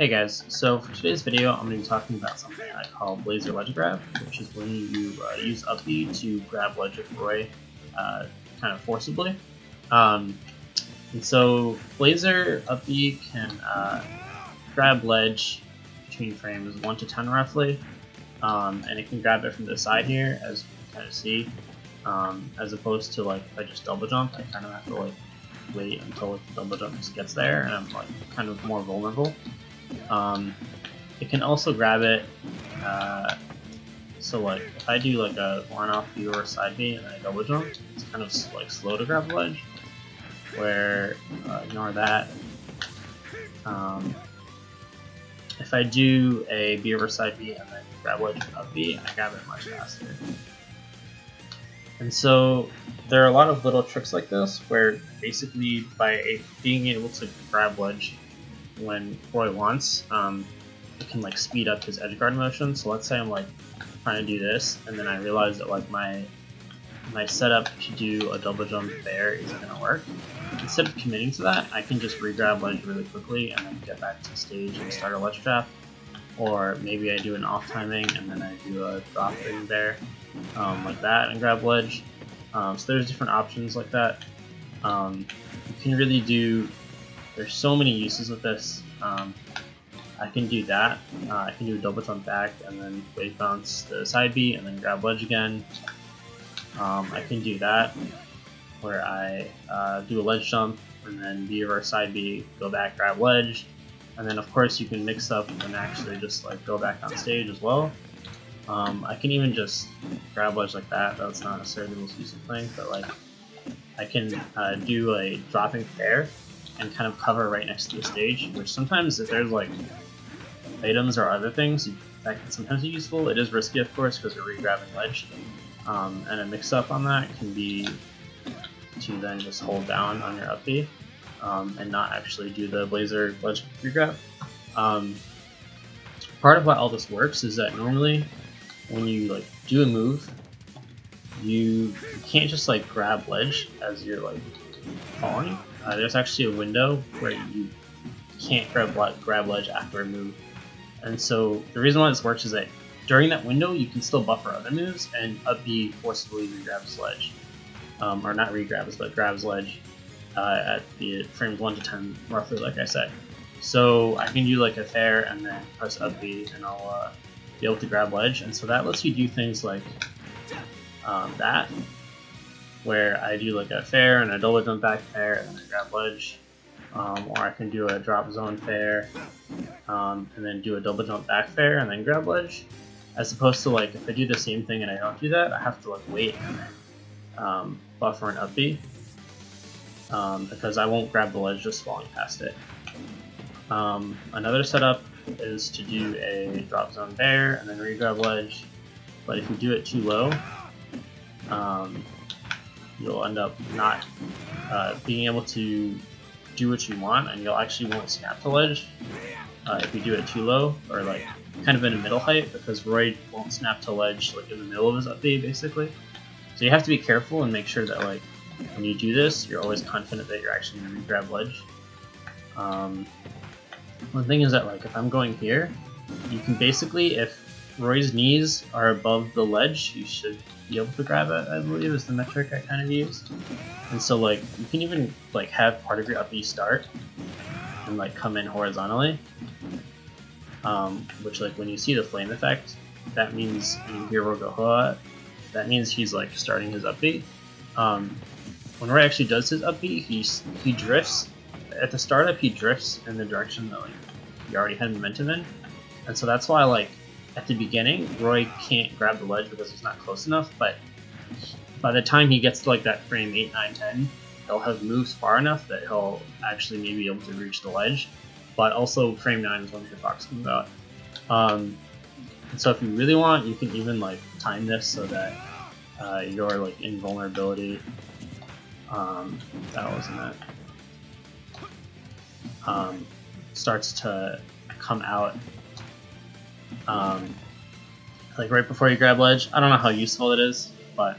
Hey guys, so for today's video I'm going to be talking about something I call Blazer Ledgegrab, which is when you use up B to grab ledge with Roy kind of forcibly. And so Blazer up B can grab ledge between frames 1 to 10 roughly, and it can grab it from the side here, as you can kind of see, as opposed to like if I just double jump, I kind of have to like wait until like, the double jump just gets there, and I'm like kind of more vulnerable. It can also grab it, so like if I do like a on-off B or side B and then I double jump, it's kind of like slow to grab the ledge, where ignore that. If I do a B over side B and then grab ledge with up B, I grab it much faster. And so there are a lot of little tricks like this where basically by being able to grab ledge when Roy wants, it can like speed up his edge guard motion. So let's say I'm like trying to do this, and then I realize that like my setup to do a double jump there isn't gonna work. Instead of committing to that, I can just re-grab ledge really quickly and then get back to the stage and start a ledge trap. Or maybe I do an off timing and then I do a drop thing there, like that, and grab ledge. So there's different options like that. You can really do. There's so many uses with this. I can do that. I can do a double jump back and then wave bounce the side B and then grab ledge again. I can do that where I do a ledge jump and then B over side B, go back, grab ledge, and then of course you can mix up and actually just like go back on stage as well. I can even just grab ledge like that. That's not necessarily the most useful thing, but like I can do a dropping fair and kind of cover right next to the stage, which sometimes if there's like items or other things that can sometimes be useful. It is risky, of course, because you're re-grabbing ledge, and a mix-up on that can be to then just hold down on your up B and not actually do the Blazer ledge re-grab. Part of why all this works is that normally when you like do a move, you can't just like grab ledge as you're like falling. There's actually a window where you can't grab ledge after a move. And so the reason why this works is that during that window you can still buffer other moves, and up B forcibly re-grabs ledge. Or not re-grabs, but grabs ledge at the frames 1 to 10 roughly, like I said. So I can do like a fair and then press up B and I'll be able to grab ledge. And so that lets you do things like that, where I do like a fair and a double jump back fair and then I grab ledge, or I can do a drop zone fair and then do a double jump back fair and then grab ledge, as opposed to like if I do the same thing and I don't do that, I have to like wait and then buffer an up B, because I won't grab the ledge just falling past it. Another setup is to do a drop zone fair and then re-grab ledge, but if you do it too low, you'll end up not being able to do what you want, and you'll actually won't snap to ledge if you do it too low, or like kind of in a middle height, because Roy won't snap to ledge like in the middle of his up B basically. So you have to be careful and make sure that like when you do this, you're always confident that you're actually going to re-grab ledge. One thing is that like if I'm going here, you can basically, if Roy's knees are above the ledge, you should be able to grab it, I believe is the metric I kind of used. And so like you can even like have part of your up B start and like come in horizontally, which like when you see the flame effect, that means in Hero Gohoa, that means he's like starting his up B. When Roy actually does his up B, he drifts. At the startup, he drifts in the direction that like he already had momentum in, and so that's why like at the beginning Roy can't grab the ledge because he's not close enough. But by the time he gets to like that frame 8, 9, 10, he'll have moved far enough that he'll actually maybe be able to reach the ledge. But also frame 9 is when the hitbox comes out. And so if you really want, you can even like time this so that your like invulnerability that wasn't it. Starts to come out like right before you grab ledge. I don't know how useful it is, but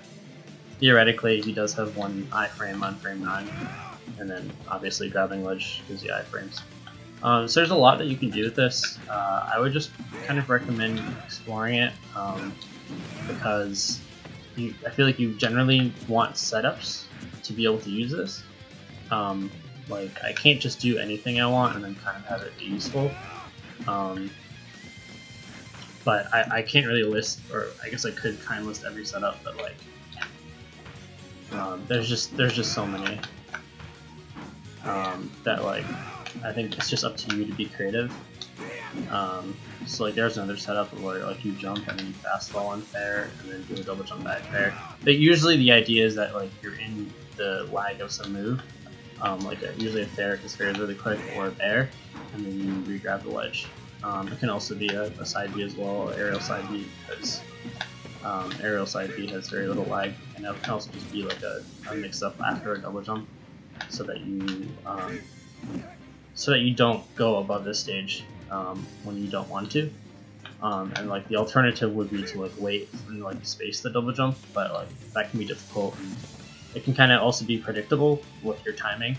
theoretically he does have one iframe on frame 9, and then obviously grabbing ledge gives you iframes. So there's a lot that you can do with this. I would just kind of recommend exploring it because I feel like you generally want setups to be able to use this. Like I can't just do anything I want and then kind of have it be useful. But I can't really list, or I guess I could kind of list every setup, but like there's just so many that like I think it's just up to you to be creative. So like there's another setup where like you jump and then you fast fall on fair and then do a double jump back fair. But usually the idea is that like you're in the lag of some move, like usually a fair because fair is really quick, or a bear, and then you re-grab the ledge. It can also be a side B as well, or aerial side B, because aerial side B has very little lag, and it can also just be like a mix up after a double jump, so that you don't go above this stage when you don't want to. And like the alternative would be to like wait and like space the double jump, but like that can be difficult, and it can kind of also be predictable with your timing.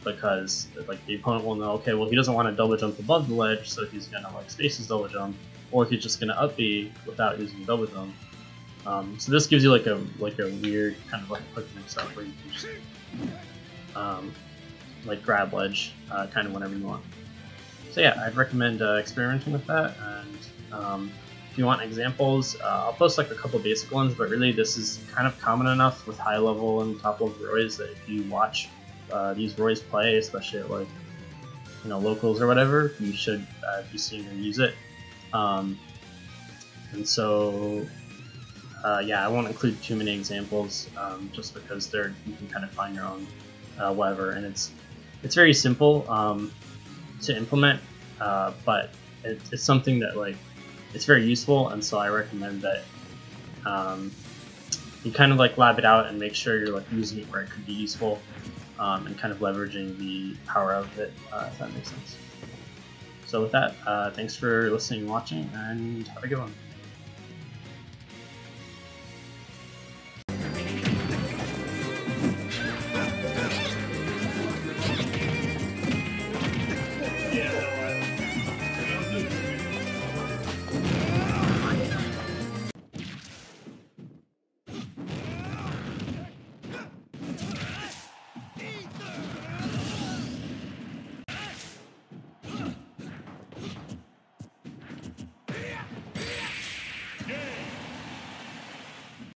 Because like the opponent will know, okay, well he doesn't want to double jump above the ledge, so he's gonna like space his double jump, or he's just gonna up B without using double jump. So this gives you like a weird kind of like quick mix up where you can just like grab ledge kind of whenever you want. So yeah, I'd recommend experimenting with that, and if you want examples, I'll post like a couple basic ones, but really this is kind of common enough with high level and top level Roys that if you watch these Roys play, especially at like locals or whatever, you should be seeing them use it. And so yeah, I won't include too many examples just because you can kind of find your own whatever, and it's very simple to implement, but it's something that like it's very useful, and so I recommend that you kind of like lab it out and make sure you're like using it where it could be useful, and kind of leveraging the power of it, if that makes sense. So with that, thanks for listening and watching, and have a good one.